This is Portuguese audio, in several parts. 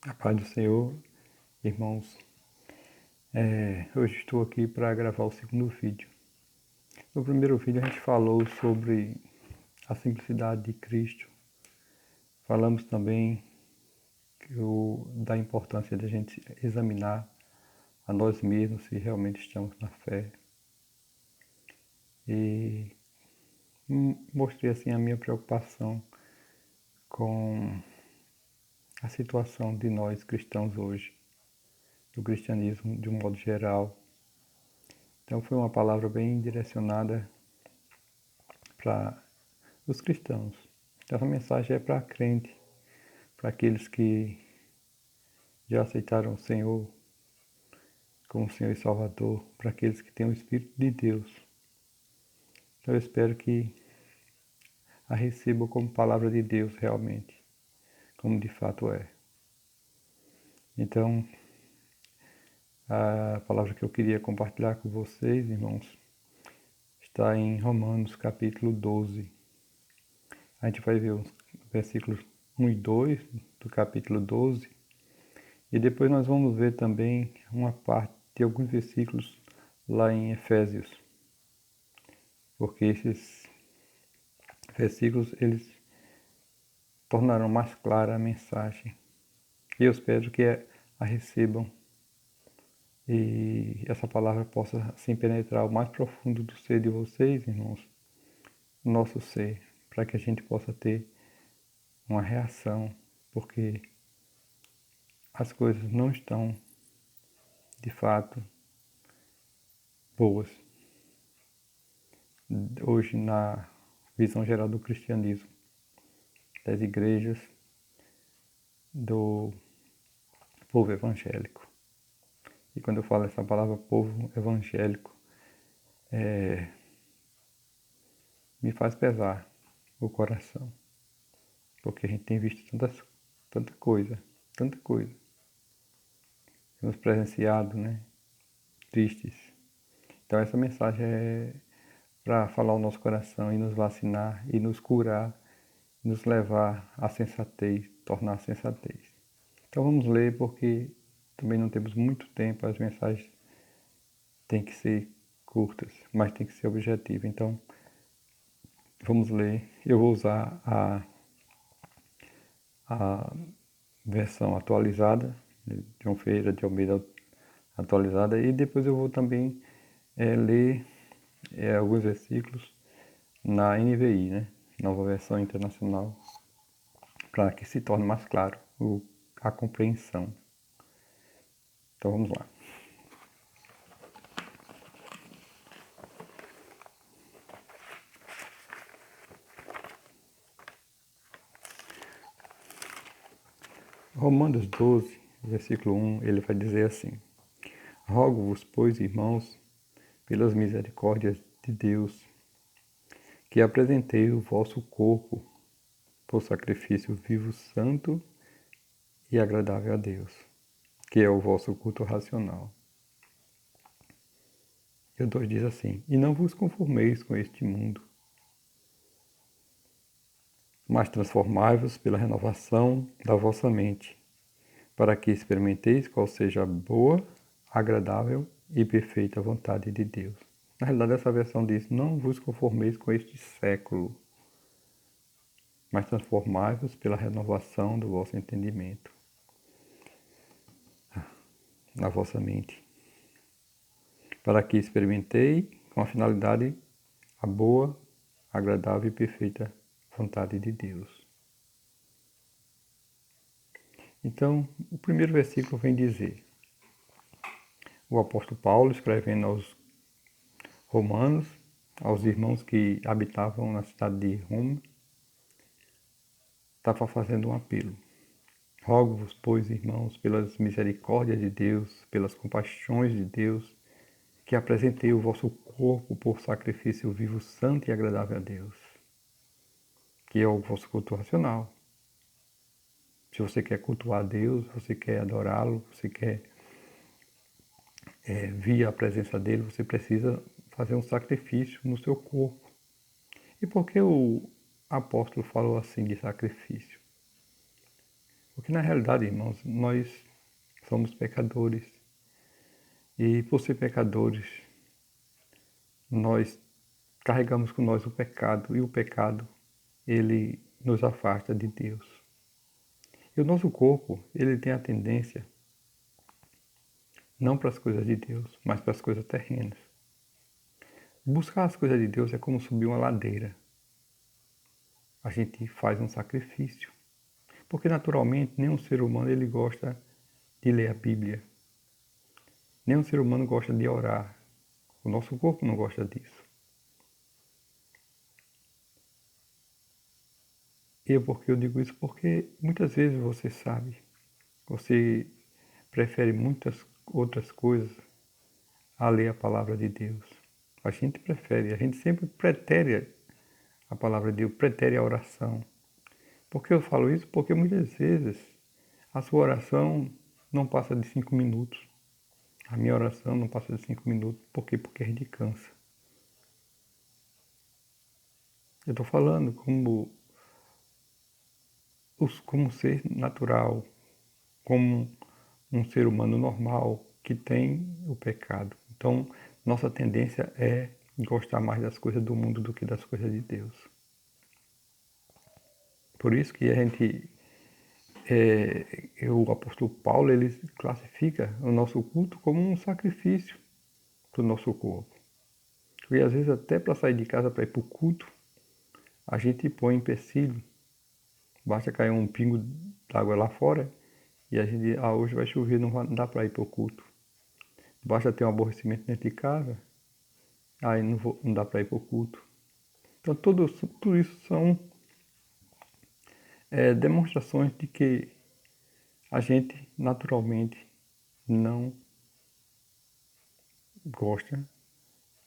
A paz do Senhor, irmãos. Hoje estou aqui para gravar o segundo vídeo. No primeiro vídeo a gente falou sobre a simplicidade de Cristo. Falamos também da importância de a gente examinar a nós mesmos se realmente estamos na fé. E mostrei assim a minha preocupação com a situação de nós cristãos hoje, do cristianismo de um modo geral. Então foi uma palavra bem direcionada para os cristãos. Essa mensagem é para crente, para aqueles que já aceitaram o Senhor como Senhor e Salvador, para aqueles que têm o Espírito de Deus. Então eu espero que a recebam como palavra de Deus realmente, como de fato é. Então, a palavra que eu queria compartilhar com vocês, irmãos, está em Romanos capítulo 12. A gente vai ver os versículos 1 e 2 do capítulo 12. E depois nós vamos ver também uma parte de alguns versículos lá em Efésios. Porque esses versículos, eles tornarão mais clara a mensagem. E eu espero que a recebam e essa palavra possa assim penetrar o mais profundo do ser de vocês, irmãos, no nosso ser, para que a gente possa ter uma reação, porque as coisas não estão, de fato, boas hoje na visão geral do cristianismo, das igrejas, do povo evangélico. E quando eu falo essa palavra povo evangélico, me faz pesar o coração, porque a gente tem visto tanta coisa. Temos presenciado, né? Tristes. Então essa mensagem é para falar o nosso coração e nos vacinar e nos curar, nos levar à sensatez, tornar a sensatez. Então vamos ler, porque também não temos muito tempo, as mensagens têm que ser curtas, mas tem que ser objetivas. Então vamos ler. Eu vou usar a versão atualizada, de João Ferreira de Almeida atualizada, e depois eu vou também ler alguns versículos na NVI, né? Nova Versão Internacional, para que se torne mais claro a compreensão. Então vamos lá. Romanos 12, versículo 1, ele vai dizer assim: Rogo-vos, pois, irmãos, pelas misericórdias de Deus, que apresentei o vosso corpo por sacrifício vivo, santo e agradável a Deus, que é o vosso culto racional. E o 2 diz assim: E não vos conformeis com este mundo, mas transformai-vos pela renovação da vossa mente, para que experimenteis qual seja a boa, agradável e perfeita vontade de Deus. Na realidade, essa versão diz: Não vos conformeis com este século, mas transformai-vos pela renovação do vosso entendimento, na vossa mente, para que experimentei com a finalidade a boa, agradável e perfeita vontade de Deus. Então, o primeiro versículo vem dizer: o apóstolo Paulo, escrevendo aos romanos, aos irmãos que habitavam na cidade de Roma, estava fazendo um apelo. Rogo-vos, pois, irmãos, pelas misericórdias de Deus, pelas compaixões de Deus, que apresentei o vosso corpo por sacrifício vivo, santo e agradável a Deus, que é o vosso culto racional. Se você quer cultuar Deus, você quer adorá-lo, você quer vir à presença dele, você precisa fazer um sacrifício no seu corpo. E por que o apóstolo falou assim de sacrifício? Porque na realidade, irmãos, nós somos pecadores. E por ser pecadores, nós carregamos com nós o pecado. E o pecado, ele nos afasta de Deus. E o nosso corpo, ele tem a tendência, não para as coisas de Deus, mas para as coisas terrenas. Buscar as coisas de Deus é como subir uma ladeira. A gente faz um sacrifício. Porque naturalmente nenhum ser humano ele gosta de ler a Bíblia. Nenhum ser humano gosta de orar. O nosso corpo não gosta disso. E por que eu digo isso? Porque muitas vezes você sabe, você prefere muitas outras coisas a ler a palavra de Deus. A gente prefere, a gente sempre pretere a palavra de Deus, pretere a oração. Por que eu falo isso? Porque muitas vezes a sua oração não passa de 5 minutos. A minha oração não passa de 5 minutos. Por quê? Porque a gente cansa. Eu estou falando como ser natural, como um ser humano normal que tem o pecado. Então, nossa tendência é gostar mais das coisas do mundo do que das coisas de Deus. Por isso que a gente, o apóstolo Paulo, ele classifica o nosso culto como um sacrifício para o nosso corpo. E às vezes até para sair de casa para ir para o culto, a gente põe empecilho. Basta cair um pingo d'água lá fora e a gente, hoje vai chover, não dá para ir para o culto. Basta ter um aborrecimento dentro de casa, aí não dá para ir para o culto. Então tudo isso são demonstrações de que a gente naturalmente não gosta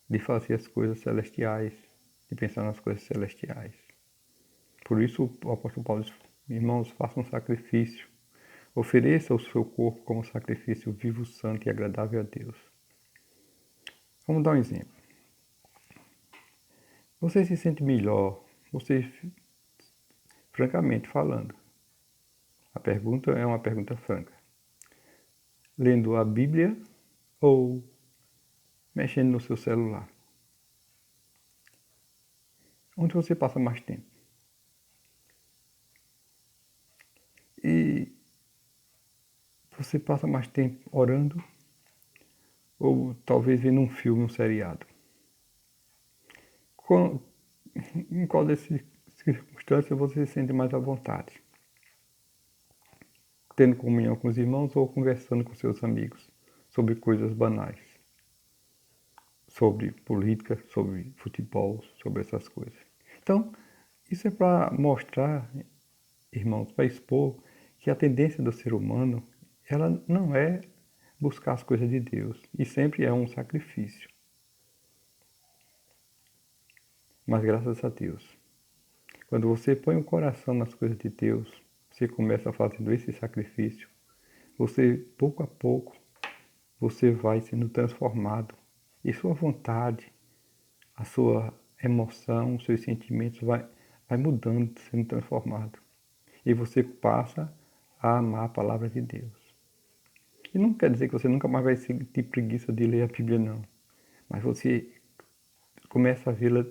de fazer as coisas celestiais, de pensar nas coisas celestiais. Por isso o apóstolo Paulo diz, irmãos, façam um sacrifício, ofereça o seu corpo como sacrifício vivo, santo e agradável a Deus. Vamos dar um exemplo. Você se sente melhor, você, francamente falando, a pergunta é uma pergunta franca, lendo a Bíblia ou mexendo no seu celular? Onde você passa mais tempo? E você passa mais tempo orando ou talvez vendo um filme, um seriado? Em qual dessas circunstâncias você se sente mais à vontade? Tendo comunhão com os irmãos ou conversando com seus amigos sobre coisas banais? Sobre política, sobre futebol, sobre essas coisas. Então, isso é para mostrar, irmãos, para expor que a tendência do ser humano, ela não é buscar as coisas de Deus, e sempre é um sacrifício. Mas graças a Deus, quando você põe o coração nas coisas de Deus, você começa fazendo esse sacrifício, você, pouco a pouco, você vai sendo transformado, e sua vontade, a sua emoção, os seus sentimentos vai mudando, sendo transformado. E você passa a amar a palavra de Deus. E não quer dizer que você nunca mais vai sentir preguiça de ler a Bíblia, não. Mas você começa a vê-la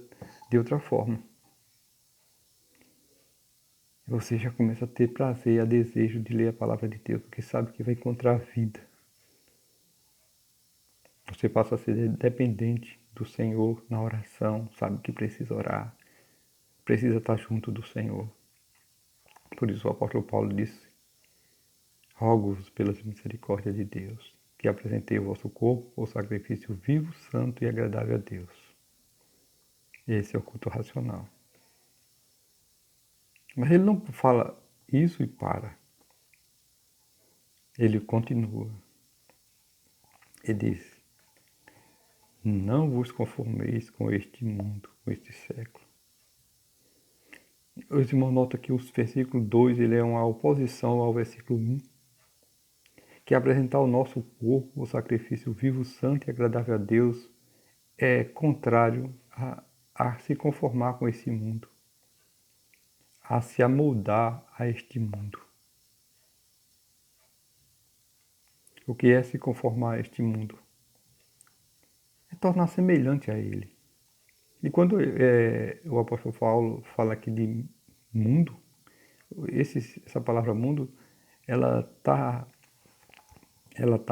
de outra forma. Você já começa a ter prazer, a desejo de ler a palavra de Deus, porque sabe que vai encontrar vida. Você passa a ser dependente do Senhor na oração, sabe que precisa orar, precisa estar junto do Senhor. Por isso o apóstolo Paulo disse, rogo-vos pelas misericórdias de Deus, que apresentei o vosso corpo, o sacrifício vivo, santo e agradável a Deus. Esse é o culto racional. Mas ele não fala isso e para. Ele continua. Ele diz, não vos conformeis com este mundo, com este século. Os irmãos notam que o versículo 2 ele é uma oposição ao versículo 1, que apresentar o nosso corpo, o sacrifício vivo, santo e agradável a Deus, é contrário a se conformar com esse mundo, a se amoldar a este mundo. O que é se conformar a este mundo? É tornar semelhante a ele. E quando o apóstolo Paulo fala aqui de mundo, essa palavra mundo, ela tá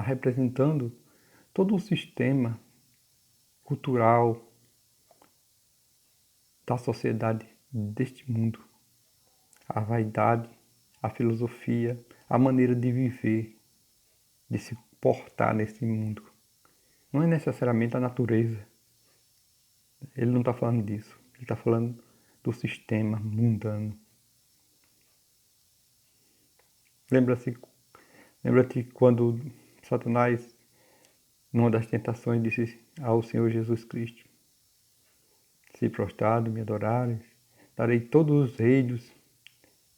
representando todo um sistema cultural da sociedade deste mundo. A vaidade, a filosofia, a maneira de viver, de se portar nesse mundo. Não é necessariamente a natureza. Ele não está falando disso. Ele está falando do sistema mundano. Lembra-te quando Satanás, numa das tentações, disse ao Senhor Jesus Cristo: se prostrado me adorares, darei todos os reinos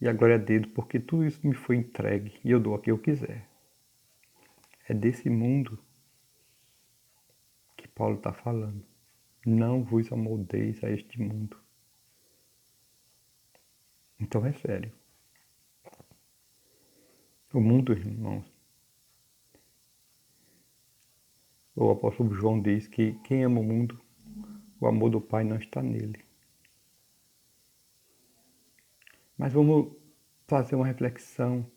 e a glória a Deus, porque tudo isso me foi entregue e eu dou a quem eu quiser. É desse mundo que Paulo está falando. Não vos amoldeis a este mundo. Então é sério. O mundo, irmãos, o apóstolo João diz que quem ama o mundo, o amor do Pai não está nele. Mas vamos fazer uma reflexão,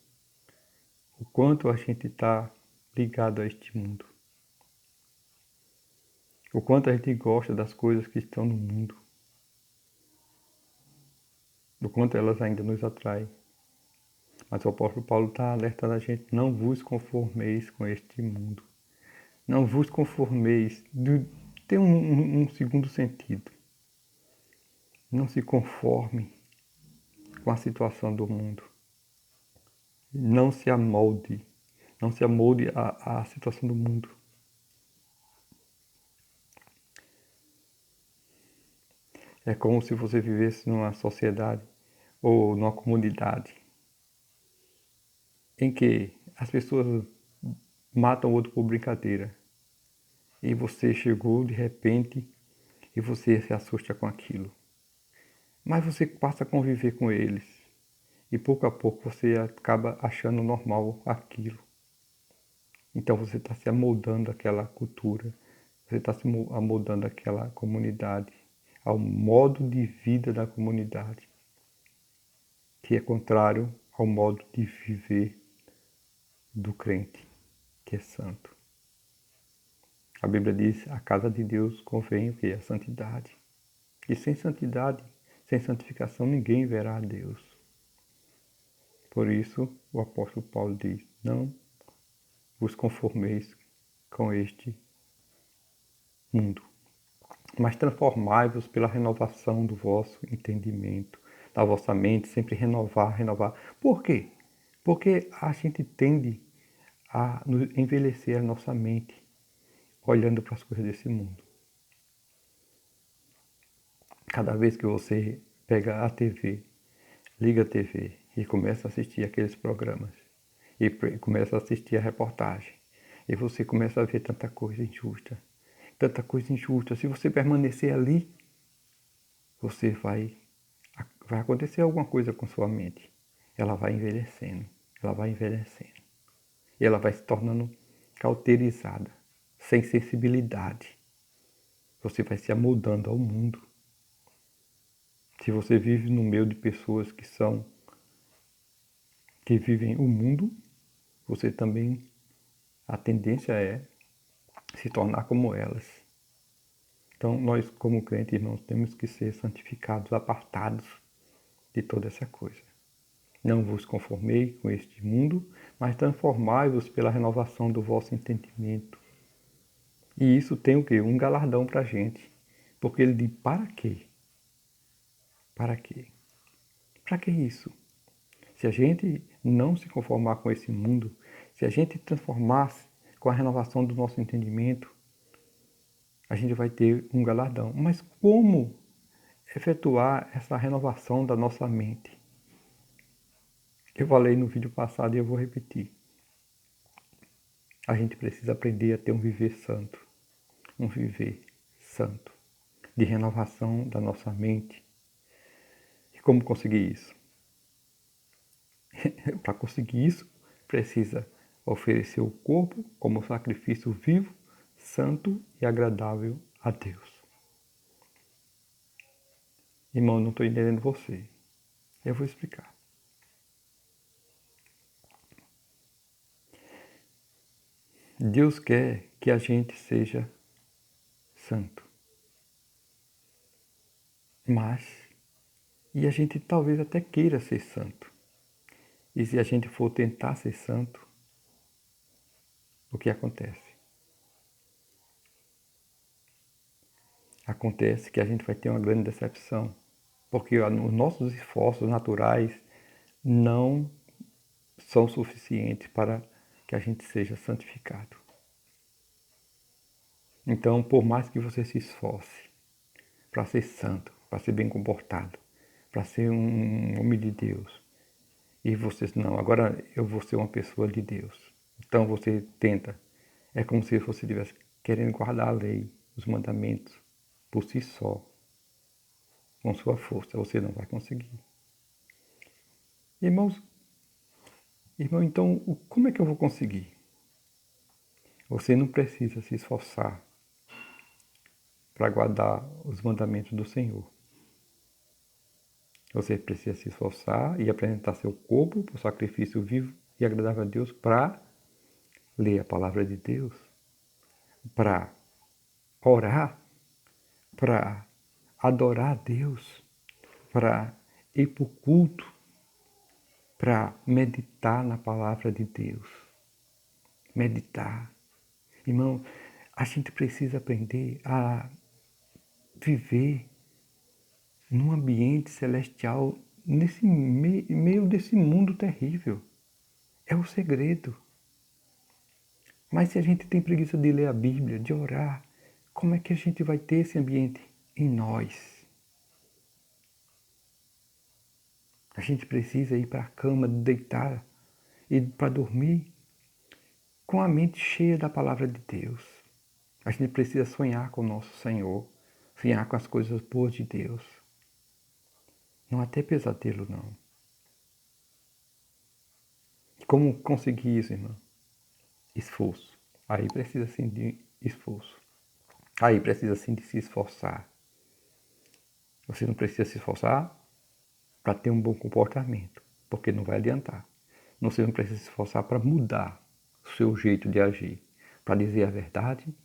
o quanto a gente está ligado a este mundo. O quanto a gente gosta das coisas que estão no mundo. O quanto elas ainda nos atraem. Mas o apóstolo Paulo está alertando a gente: não vos conformeis com este mundo. Não vos conformeis. Tem um segundo sentido. Não se conforme com a situação do mundo. Não se amolde. Não se amolde à situação do mundo. É como se você vivesse numa sociedade ou numa comunidade em que as pessoas matam o outro por brincadeira. E você chegou de repente e você se assusta com aquilo. Mas você passa a conviver com eles. E pouco a pouco você acaba achando normal aquilo. Então você está se amoldando àquela cultura. Você está se amoldando àquela comunidade. Ao modo de vida da comunidade. Que é contrário ao modo de viver do crente, que é santo. A Bíblia diz: a casa de Deus convém o que? A santidade. E sem santidade, sem santificação, ninguém verá a Deus. Por isso, o apóstolo Paulo diz: não vos conformeis com este mundo, mas transformai-vos pela renovação do vosso entendimento, da vossa mente, sempre renovar. Por quê? Porque a gente tende a envelhecer a nossa mente olhando para as coisas desse mundo. Cada vez que você pega a TV, liga a TV e começa a assistir aqueles programas, e começa a assistir a reportagem, e você começa a ver tanta coisa injusta. Se você permanecer ali, você vai acontecer alguma coisa com sua mente. Ela vai envelhecendo. E ela vai se tornando cauterizada, sem sensibilidade. Você vai se amoldando ao mundo. Se você vive no meio de pessoas que vivem o mundo, você também, a tendência é se tornar como elas. Então, nós como crentes, irmãos, temos que ser santificados, apartados de toda essa coisa. Não vos conformei com este mundo, mas transformai-vos pela renovação do vosso entendimento. E isso tem o quê? Um galardão para a gente. Porque ele diz: para quê? Para quê? Para que isso? Se a gente não se conformar com esse mundo, se a gente transformar-se com a renovação do nosso entendimento, a gente vai ter um galardão. Mas como efetuar essa renovação da nossa mente? Eu falei no vídeo passado e eu vou repetir. A gente precisa aprender a ter um viver santo. Um viver santo. De renovação da nossa mente. E como conseguir isso? Para conseguir isso, precisa oferecer o corpo como sacrifício vivo, santo e agradável a Deus. Irmão, não estou entendendo você. Eu vou explicar. Deus quer que a gente seja santo. E a gente talvez até queira ser santo. E se a gente for tentar ser santo, o que acontece? Acontece que a gente vai ter uma grande decepção, porque os nossos esforços naturais não são suficientes para que a gente seja santificado. Então, por mais que você se esforce para ser santo, para ser bem comportado, para ser um homem de Deus, e você, não, agora eu vou ser uma pessoa de Deus. Então você tenta. É como se você estivesse querendo guardar a lei, os mandamentos, por si só, com sua força. Você não vai conseguir. Irmãos, então, como é que eu vou conseguir? Você não precisa se esforçar para guardar os mandamentos do Senhor. Você precisa se esforçar e apresentar seu corpo por sacrifício vivo e agradável a Deus para ler a palavra de Deus, para orar, para adorar a Deus, para ir para o culto, para meditar na palavra de Deus. Meditar. Irmão, a gente precisa aprender a viver num ambiente celestial, nesse meio desse mundo terrível. É o segredo. Mas se a gente tem preguiça de ler a Bíblia, de orar, como é que a gente vai ter esse ambiente em nós? A gente precisa ir para a cama, deitar e para dormir com a mente cheia da palavra de Deus. A gente precisa sonhar com o nosso Senhor, sonhar com as coisas boas de Deus. Não há até pesadelo, não. Como conseguir isso, irmão? Esforço. Aí precisa sim de esforço. Aí precisa sim de se esforçar. Você não precisa se esforçar para ter um bom comportamento, porque não vai adiantar. Você não precisa se esforçar para mudar o seu jeito de agir, para dizer a verdade,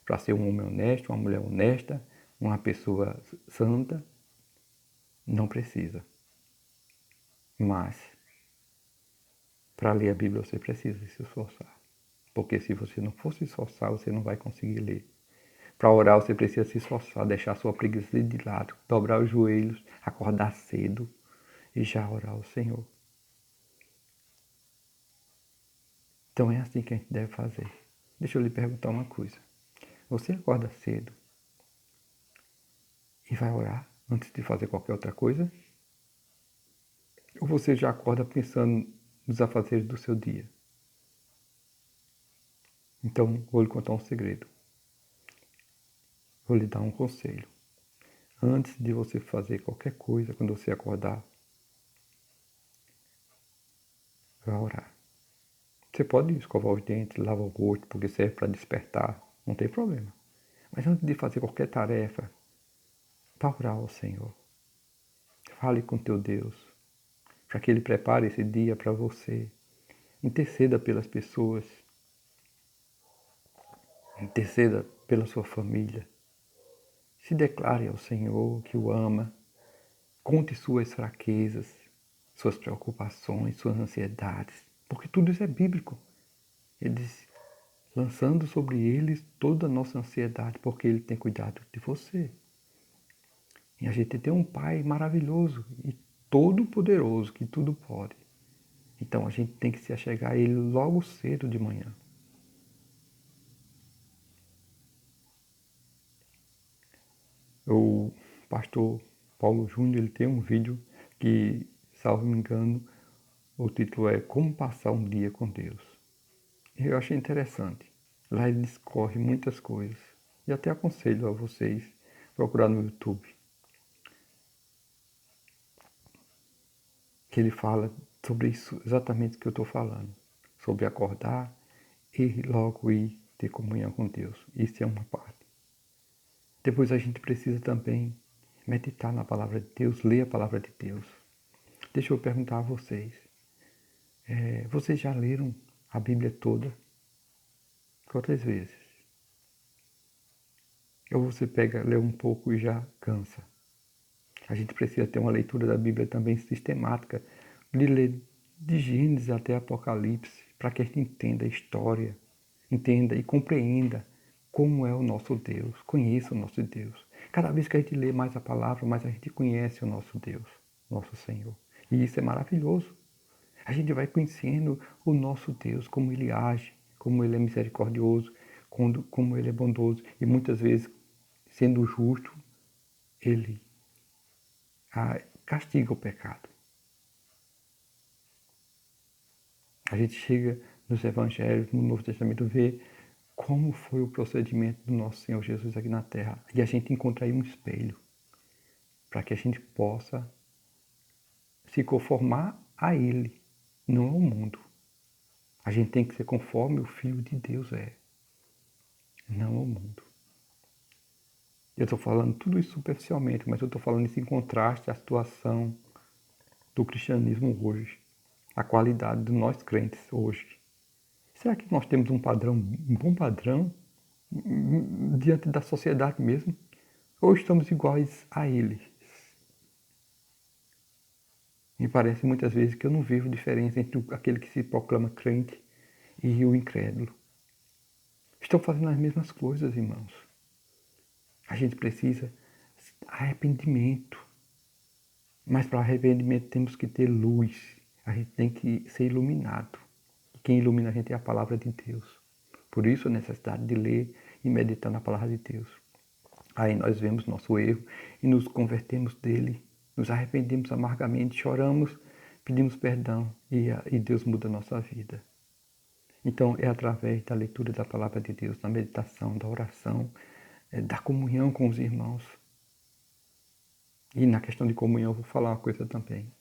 para ser um homem honesto, uma mulher honesta, uma pessoa santa. Não precisa. Mas, para ler a Bíblia, você precisa se esforçar. Porque se você não for se esforçar, você não vai conseguir ler. Para orar, você precisa se esforçar, deixar a sua preguiça de lado, dobrar os joelhos, acordar cedo e já orar ao Senhor. Então é assim que a gente deve fazer. Deixa eu lhe perguntar uma coisa. Você acorda cedo e vai orar antes de fazer qualquer outra coisa? Ou você já acorda pensando nos afazeres do seu dia? Então, vou lhe contar um segredo. Vou lhe dar um conselho. Antes de você fazer qualquer coisa, quando você acordar, vá orar. Você pode escovar os dentes, lavar o rosto, porque serve para despertar, não tem problema. Mas antes de fazer qualquer tarefa, vá orar ao Senhor. Fale com teu Deus, para que Ele prepare esse dia para você. Interceda pelas pessoas. Interceda pela sua família. Se declare ao Senhor que o ama. Conte suas fraquezas, suas preocupações, suas ansiedades, porque tudo isso é bíblico. Ele diz, lançando sobre eles toda a nossa ansiedade, porque Ele tem cuidado de você. E a gente tem um Pai maravilhoso e todo-poderoso, que tudo pode. Então a gente tem que se achegar a Ele logo cedo de manhã. O pastor Paulo Júnior, ele tem um vídeo que, salvo me engano, o título é Como Passar um Dia com Deus. Eu achei interessante. Lá ele discorre muitas coisas. E até aconselho a vocês procurar no YouTube. Que ele fala sobre isso, exatamente o que eu estou falando. sobre acordar e logo ir ter comunhão com Deus. Isso é uma parte. Depois a gente precisa também meditar na palavra de Deus, ler a palavra de Deus. Deixa eu perguntar a vocês. Vocês já leram a Bíblia toda? Quantas vezes? Ou você pega, lê um pouco e já cansa? A gente precisa ter uma leitura da Bíblia também sistemática, de ler de Gênesis até Apocalipse, para que a gente entenda a história, entenda e compreenda como é o nosso Deus, conheça o nosso Deus. Cada vez que a gente lê mais a palavra, mais a gente conhece o nosso Deus, nosso Senhor. E isso é maravilhoso. A gente vai conhecendo o nosso Deus, como Ele age, como Ele é misericordioso, como Ele é bondoso. E muitas vezes, sendo justo, Ele castiga o pecado. A gente chega nos evangelhos, no Novo Testamento, vê como foi o procedimento do nosso Senhor Jesus aqui na Terra. E a gente encontra aí um espelho para que a gente possa se conformar a Ele, não ao mundo. A gente tem que ser conforme o Filho de Deus é, não ao mundo. Eu estou falando tudo isso superficialmente, mas eu estou falando isso em contraste à situação do cristianismo hoje, a qualidade de nós crentes hoje. Será que nós temos um bom padrão, diante da sociedade mesmo? Ou estamos iguais a eles? Me parece muitas vezes que eu não vejo diferença entre aquele que se proclama crente e o incrédulo. Estão fazendo as mesmas coisas, irmãos. A gente precisa de arrependimento. Mas para arrependimento temos que ter luz. A gente tem que ser iluminado. E quem ilumina a gente é a palavra de Deus. Por isso a necessidade de ler e meditar na palavra de Deus. Aí nós vemos nosso erro e nos convertemos dele, nos arrependemos amargamente, choramos, pedimos perdão e Deus muda a nossa vida. Então é através da leitura da palavra de Deus, da meditação, da oração, da comunhão com os irmãos. E na questão de comunhão eu vou falar uma coisa também.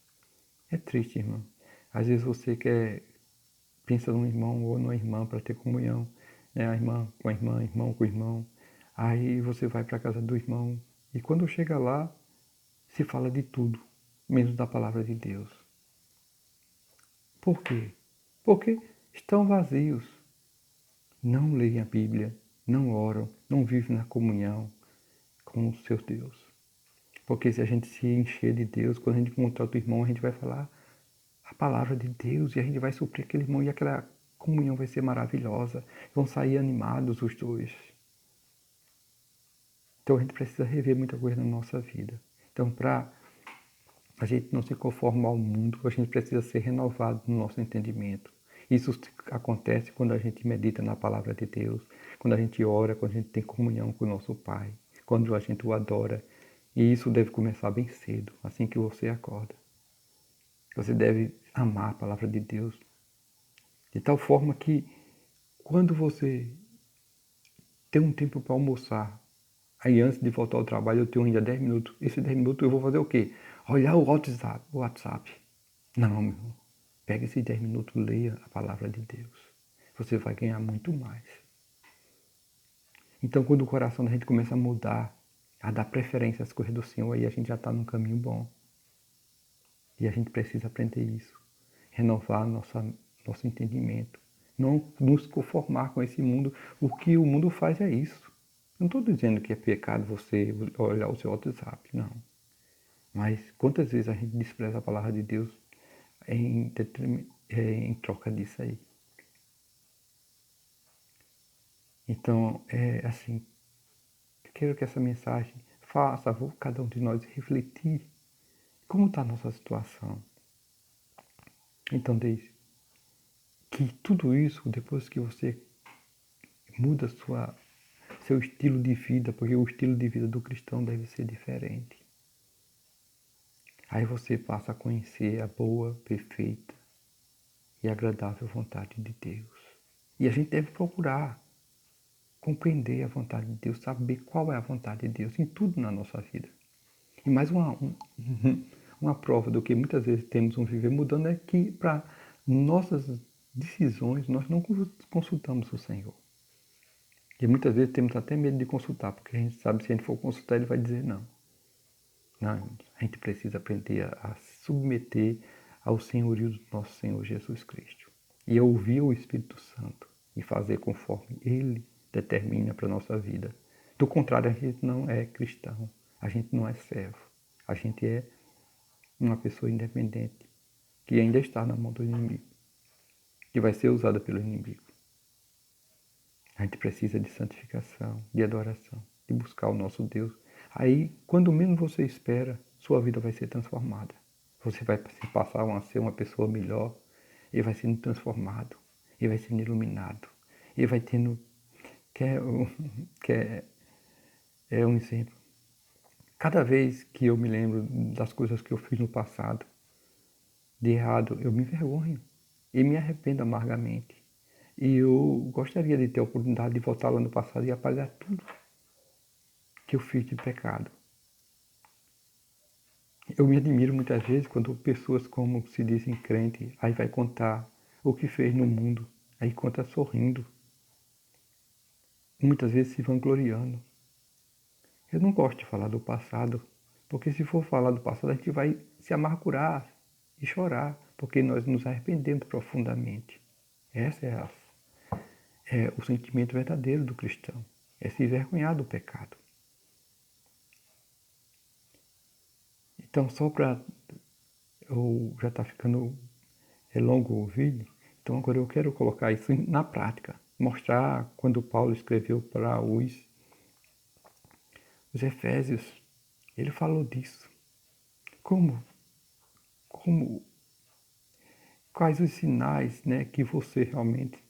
É triste, irmão. Às vezes você pensa num irmão ou numa irmã para ter comunhão, né? A irmã com a irmã, irmão com o irmão. Aí você vai para a casa do irmão e quando chega lá, se fala de tudo, menos da palavra de Deus. Por quê? Porque estão vazios. Não leem a Bíblia, não oram, não vivem na comunhão com o seu Deus. Porque se a gente se encher de Deus, quando a gente encontrar outro irmão, a gente vai falar a palavra de Deus e a gente vai suprir aquele irmão e aquela comunhão vai ser maravilhosa. Vão sair animados os dois. Então a gente precisa rever muita coisa na nossa vida. Então, para a gente não se conformar ao mundo, a gente precisa ser renovado no nosso entendimento. Isso acontece quando a gente medita na palavra de Deus, quando a gente ora, quando a gente tem comunhão com o nosso Pai, quando a gente o adora. E isso deve começar bem cedo, assim que você acorda. Você deve amar a palavra de Deus, de tal forma que quando você tem um tempo para almoçar, aí antes de voltar ao trabalho eu tenho ainda 10 minutos. Esses 10 minutos eu vou fazer o quê? Olhar o WhatsApp. Não, meu irmão. Pega esses 10 minutos, leia a palavra de Deus. Você vai ganhar muito mais. Então, quando o coração da gente começa a mudar, a dar preferência às coisas do Senhor, aí a gente já está num caminho bom. E a gente precisa aprender isso. Renovar nosso entendimento. Não nos conformar com esse mundo. O que o mundo faz é isso. Não estou dizendo que é pecado você olhar o seu WhatsApp, não. Mas quantas vezes a gente despreza a palavra de Deus em troca disso aí? Então, assim, eu quero que essa mensagem faça cada um de nós refletir como está a nossa situação. Então, desde que tudo isso, depois que você muda seu estilo de vida, porque o estilo de vida do cristão deve ser diferente. Aí você passa a conhecer a boa, perfeita e agradável vontade de Deus. E a gente deve procurar compreender a vontade de Deus, saber qual é a vontade de Deus em tudo na nossa vida. E mais uma prova do que muitas vezes temos um viver mudando é que para nossas decisões, nós não consultamos o Senhor. E muitas vezes temos até medo de consultar, porque a gente sabe que se a gente for consultar, ele vai dizer não. Não, a gente precisa aprender a submeter ao senhorio do nosso Senhor Jesus Cristo. E a ouvir o Espírito Santo e fazer conforme Ele determina para a nossa vida. Do contrário, a gente não é cristão, a gente não é servo, a gente é uma pessoa independente, que ainda está na mão do inimigo, que vai ser usada pelo inimigo. A gente precisa de santificação, de adoração, de buscar o nosso Deus. Aí, quando menos você espera, sua vida vai ser transformada. Você vai passar a ser uma pessoa melhor, e vai sendo transformado, e vai sendo iluminado, e vai tendo... É um exemplo. Cada vez que eu me lembro das coisas que eu fiz no passado, de errado, eu me envergonho e me arrependo amargamente. E eu gostaria de ter a oportunidade de voltar lá no passado e apagar tudo que eu fiz de pecado. Eu me admiro muitas vezes quando pessoas como se dizem crente, aí vai contar o que fez no mundo, aí conta sorrindo. Muitas vezes se vangloriando. Eu não gosto de falar do passado, porque se for falar do passado a gente vai se amargurar e chorar, porque nós nos arrependemos profundamente. Esse é o sentimento verdadeiro do cristão, é se envergonhar do pecado. Então, só para... já está ficando longo o vídeo, então agora eu quero colocar isso na prática. Mostrar quando Paulo escreveu para os Efésios, ele falou disso. Como quais os sinais, né, que você realmente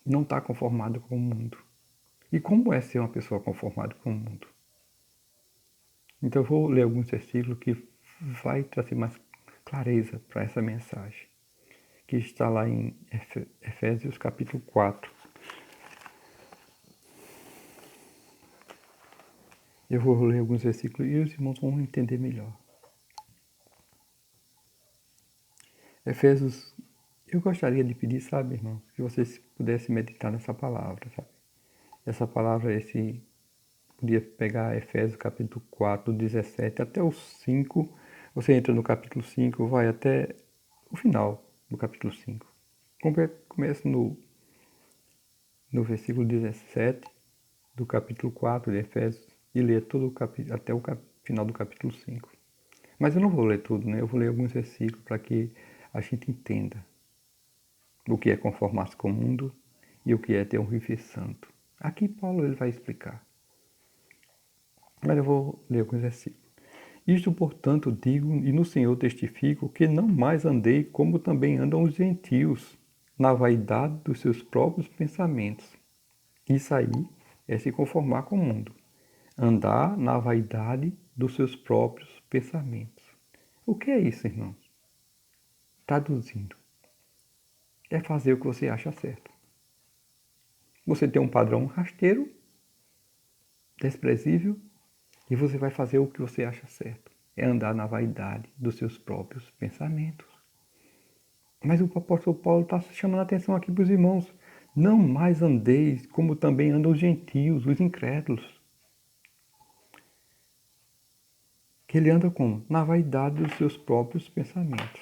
não está conformado com o mundo. E como é ser uma pessoa conformada com o mundo? Então eu vou ler alguns versículos que vai trazer mais clareza para essa mensagem, que está lá em Efésios capítulo 4. Eu vou ler alguns versículos e os irmãos vão entender melhor. Efésios, eu gostaria de pedir, sabe, irmão, que vocês pudessem meditar nessa palavra, sabe? Essa palavra, podia pegar Efésios capítulo 4, 17 até o 5. Você entra no capítulo 5, vai até o final do capítulo 5. Começa no versículo 17 do capítulo 4 de Efésios e lê todo o capítulo, até o final do capítulo 5. Mas eu não vou ler tudo, né? Eu vou ler alguns versículos para que a gente entenda o que é conformar-se com o mundo e o que é ter um viver santo. Aqui Paulo ele vai explicar. Mas eu vou ler alguns versículos. Isto, portanto, digo e no Senhor testifico que não mais andei como também andam os gentios, na vaidade dos seus próprios pensamentos. Isso aí é se conformar com o mundo. Andar na vaidade dos seus próprios pensamentos. O que é isso, irmãos? Traduzindo, é fazer o que você acha certo. Você tem um padrão rasteiro, desprezível, e você vai fazer o que você acha certo. É andar na vaidade dos seus próprios pensamentos. Mas o apóstolo Paulo está chamando a atenção aqui para os irmãos. Não mais andeis como também andam os gentios, os incrédulos. Que ele anda como? Na vaidade dos seus próprios pensamentos.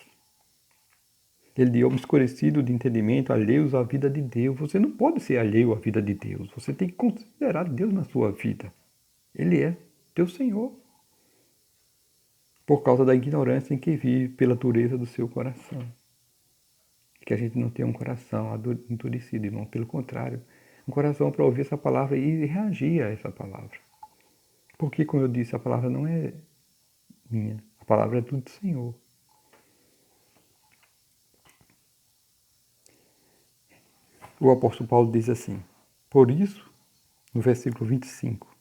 Ele é obscurecido de entendimento, alheios à vida de Deus. Você não pode ser alheio à vida de Deus. Você tem que considerar Deus na sua vida. Ele é teu Senhor. Por causa da ignorância em que vive, pela dureza do seu coração. Que a gente não tenha um coração endurecido, irmão. Pelo contrário, um coração para ouvir essa palavra e reagir a essa palavra. Porque, como eu disse, a palavra não é minha. A palavra é do Senhor. O apóstolo Paulo diz assim: por isso, no versículo 25,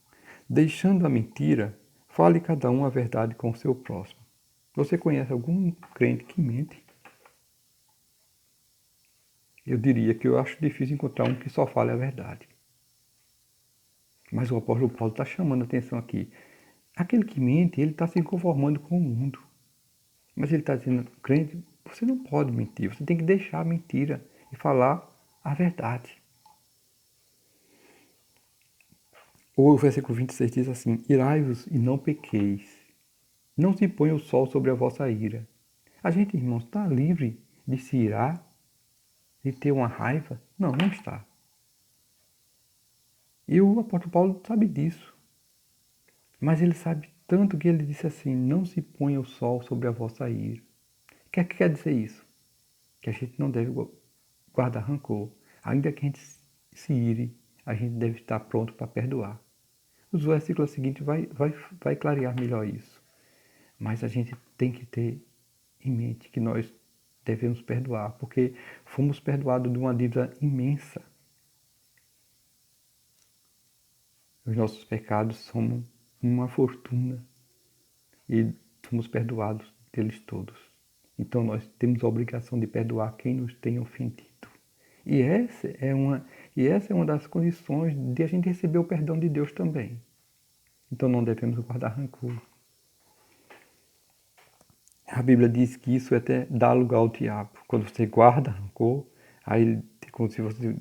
deixando a mentira, fale cada um a verdade com o seu próximo. Você conhece algum crente que mente? Eu diria que eu acho difícil encontrar um que só fale a verdade. Mas o apóstolo Paulo está chamando a atenção aqui. Aquele que mente, ele está se conformando com o mundo. Mas ele está dizendo, crente, Você não pode mentir, você tem que deixar a mentira e falar a verdade. O versículo 26 diz assim: Irai-vos e não pequeis. Não se ponha o sol sobre a vossa ira. A gente, irmãos, está livre de se irar, de ter uma raiva? Não, não está. E o apóstolo Paulo sabe disso. Mas ele sabe tanto que ele disse assim: não se ponha o sol sobre a vossa ira. O que quer dizer isso? Que a gente não deve guardar rancor. Ainda que a gente se ire, a gente deve estar pronto para perdoar. Os versículos seguintes vai clarear melhor isso. Mas a gente tem que ter em mente que nós devemos perdoar, porque fomos perdoados de uma dívida imensa. Os nossos pecados são uma fortuna e somos perdoados deles todos. Então nós temos a obrigação de perdoar quem nos tem ofendido. E essa é uma das condições de a gente receber o perdão de Deus também. Então não devemos guardar rancor. A Bíblia diz que isso até dá lugar ao diabo. Quando você guarda rancor, aí é como se você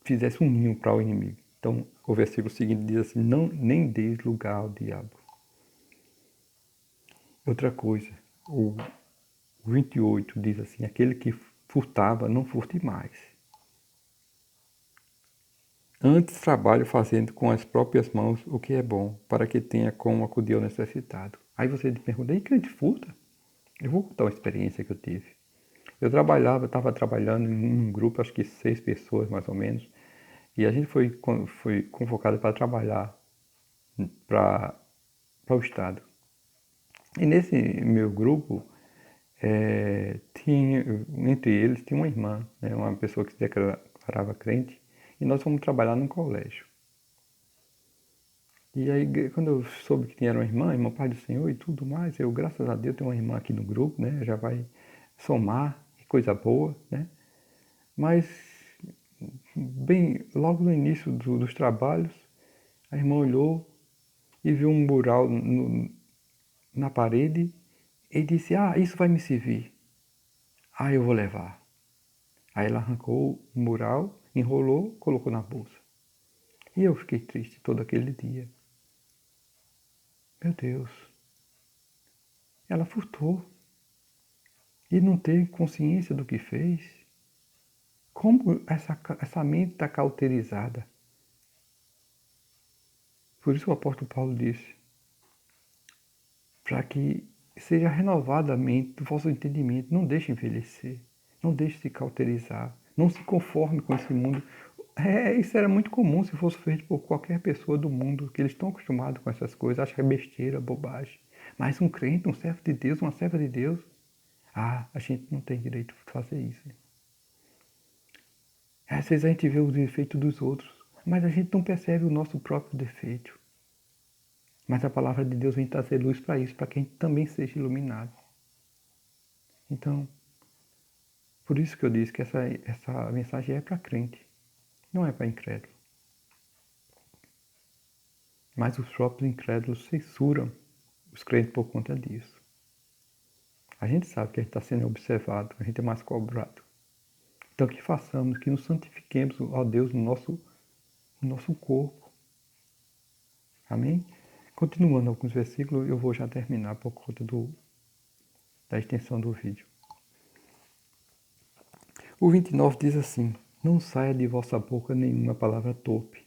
fizesse um ninho para o inimigo. Então o versículo seguinte diz assim: não, nem deis lugar ao diabo. Outra coisa, o 28 diz assim: aquele que furtava, não furte mais. Antes trabalhe fazendo com as próprias mãos o que é bom, para que tenha como acudir ao necessitado. Aí você pergunta: e crente furta? Eu vou contar uma experiência que eu tive. Eu estava trabalhando em um grupo, acho que 6 pessoas mais ou menos, e a gente foi convocado para trabalhar para o Estado. E nesse meu grupo, entre eles tinha uma irmã, né, uma pessoa que se declarava crente, e nós fomos trabalhar num colégio. E aí, quando eu soube que tinha uma irmã Pai do Senhor e tudo mais, eu, graças a Deus, tenho uma irmã aqui no grupo, né, já vai somar, que coisa boa, né. Mas, bem, logo no início dos trabalhos, a irmã olhou e viu um mural na parede e disse: ah, isso vai me servir. Ah, eu vou levar. Aí ela arrancou o mural, enrolou, colocou na bolsa. E eu fiquei triste todo aquele dia. Meu Deus, ela furtou e não tem consciência do que fez. Como essa mente está cauterizada? Por isso o apóstolo Paulo disse: para que seja renovada a mente do vosso entendimento, não deixe envelhecer, não deixe se cauterizar, não se conforme com esse mundo. Isso era muito comum se fosse feito por qualquer pessoa do mundo, que eles estão acostumados com essas coisas, acham que é besteira, bobagem. Mas um crente, um servo de Deus, uma serva de Deus, a gente não tem direito de fazer isso. Às vezes a gente vê os defeitos dos outros, mas a gente não percebe o nosso próprio defeito. Mas a palavra de Deus vem trazer luz para isso, para que a gente também seja iluminado. Então, por isso que eu disse que essa mensagem é para crente, não é para incrédulo. Mas os próprios incrédulos censuram os crentes por conta disso. A gente sabe que a gente está sendo observado, a gente é mais cobrado. Então que façamos, que nos santifiquemos, ó Deus, no nosso corpo. Amém? Continuando alguns versículos, eu vou já terminar por conta da extensão do vídeo. O 29 diz assim: não saia de vossa boca nenhuma palavra torpe,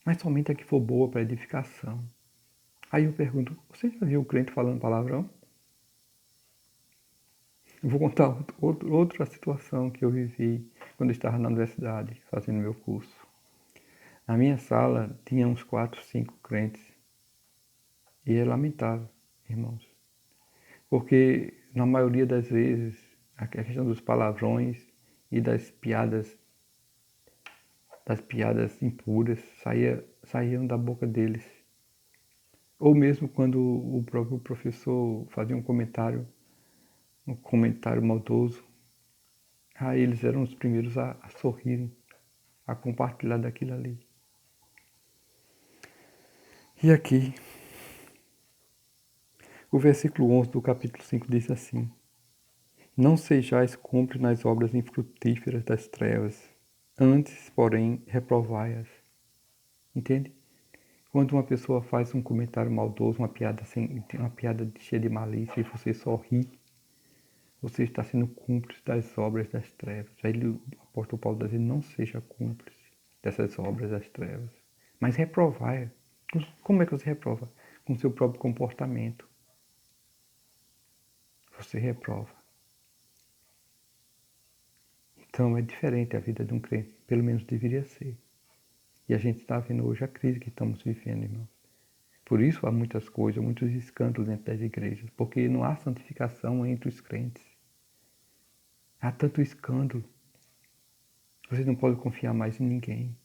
mas somente a que for boa para edificação. Aí eu pergunto: você já viu o crente falando palavrão? Eu vou contar outra situação que eu vivi quando eu estava na universidade, fazendo meu curso. Na minha sala tinha uns 4, 5 crentes. E é lamentável, irmãos. Porque na maioria das vezes a questão dos palavrões e das piadas impuras saíam da boca deles. Ou mesmo quando o próprio professor fazia um comentário maldoso, aí eles eram os primeiros a sorrirem, a compartilhar daquilo ali. E aqui, o versículo 11 do capítulo 5 diz assim: Não sejais cúmplices nas obras infrutíferas das trevas, antes, porém, reprovai-as. Entende? Quando uma pessoa faz um comentário maldoso, uma piada cheia de malícia e você só ri, você está sendo cúmplice das obras das trevas. Aí o apóstolo Paulo está dizendo, não seja cúmplice dessas obras das trevas, mas reprovai. Como é que você reprova? Com seu próprio comportamento. Você reprova. Então é diferente a vida de um crente, pelo menos deveria ser. E a gente está vendo hoje a crise que estamos vivendo, irmãos. Por isso há muitas coisas, muitos escândalos dentro das igrejas, porque não há santificação entre os crentes. Há tanto escândalo. Você não pode confiar mais em ninguém.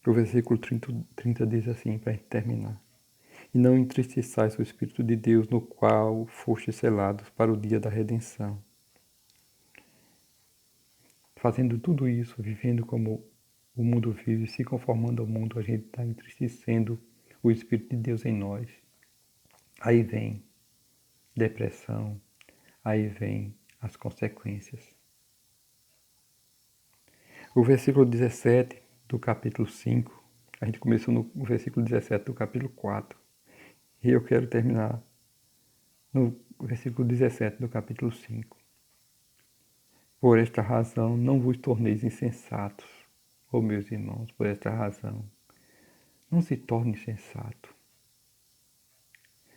O versículo 30 diz assim, para terminar. E não entristeçais o Espírito de Deus, no qual foste selados para o dia da redenção. Fazendo tudo isso, vivendo como o mundo vive, se conformando ao mundo, a gente está entristecendo o Espírito de Deus em nós. Aí vem depressão, aí vem as consequências. O versículo 17 do capítulo 5, a gente começou no versículo 17 do capítulo 4, e eu quero terminar no versículo 17 do capítulo 5. Por esta razão não vos torneis insensatos, ó meus irmãos, por esta razão. Não se torne insensato,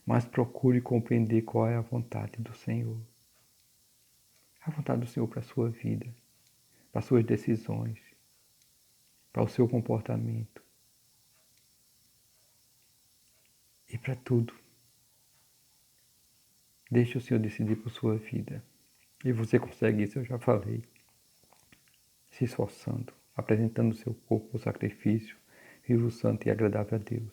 mas procure compreender qual é a vontade do Senhor. A vontade do Senhor para a sua vida, para as suas decisões, para o seu comportamento e para tudo. Deixe o Senhor decidir por sua vida. E você consegue isso, eu já falei. Se esforçando, apresentando o seu corpo ao sacrifício, vivo, santo e agradável a Deus.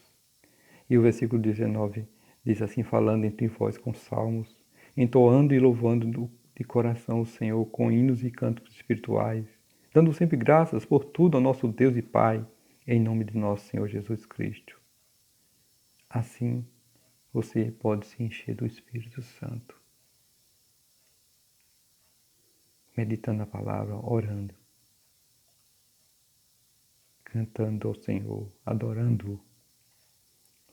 E o versículo 19 diz assim, falando entre vós com salmos, entoando e louvando de coração o Senhor com hinos e cantos espirituais, dando sempre graças por tudo ao nosso Deus e Pai, em nome de nosso Senhor Jesus Cristo. Assim, você pode se encher do Espírito Santo, meditando a palavra, orando, cantando ao Senhor, adorando-o.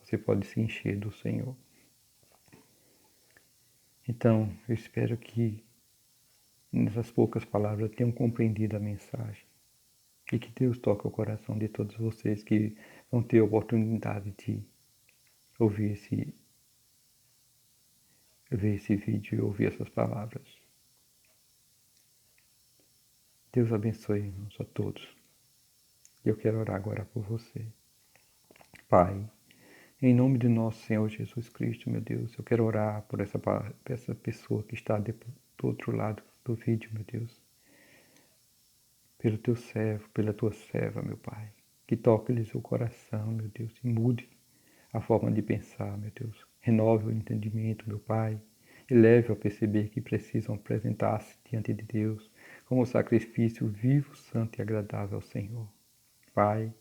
Você pode se encher do Senhor. Então, eu espero que nessas poucas palavras tenham compreendido a mensagem. E que Deus toque o coração de todos vocês que vão ter a oportunidade de ouvir ver esse vídeo e ouvir essas palavras. Deus abençoe, irmãos, a todos. Eu quero orar agora por você. Pai, em nome de nosso Senhor Jesus Cristo, meu Deus, eu quero orar por essa pessoa que está do outro lado do vídeo, meu Deus. Pelo teu servo, pela tua serva, meu Pai. Que toque-lhes o coração, meu Deus, e mude a forma de pensar, meu Deus. Renove o entendimento, meu Pai, e leve a perceber que precisam apresentar-se diante de Deus como sacrifício vivo, santo e agradável ao Senhor. Pai,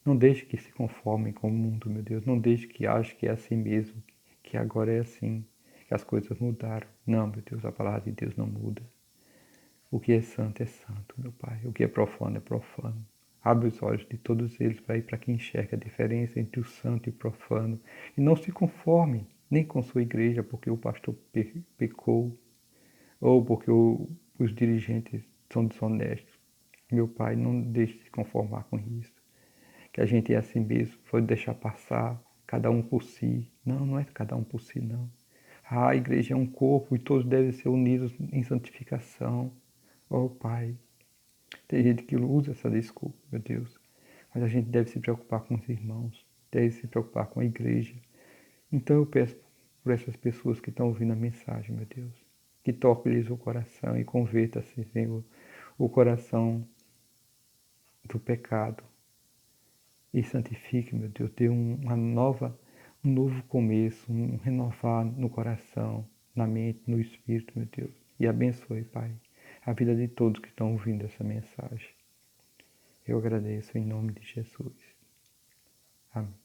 não deixe que se conformem com o mundo, meu Deus. Não deixe que achem que é assim mesmo, que agora é assim, que as coisas mudaram. Não, meu Deus, a palavra de Deus não muda. O que é santo, meu Pai. O que é profano, é profano. Abre os olhos de todos eles, Pai, para que enxergue a diferença entre o santo e o profano. E não se conforme nem com sua igreja, porque o pastor pecou, ou porque os dirigentes são desonestos. Meu Pai, não deixe de se conformar com isso. Que a gente é assim mesmo, pode deixar passar, cada um por si. Não, não é cada um por si, não. A igreja é um corpo e todos devem ser unidos em santificação. Oh, Pai, tem gente que usa essa desculpa, meu Deus. Mas a gente deve se preocupar com os irmãos, deve se preocupar com a igreja. Então eu peço por essas pessoas que estão ouvindo a mensagem, meu Deus, que toque-lhes o coração e converta-se, Senhor, o coração do pecado e santifique, meu Deus, dê um novo começo, um renovar no coração, na mente, no espírito, meu Deus. E abençoe, Pai, a vida de todos que estão ouvindo essa mensagem. Eu agradeço em nome de Jesus. Amém.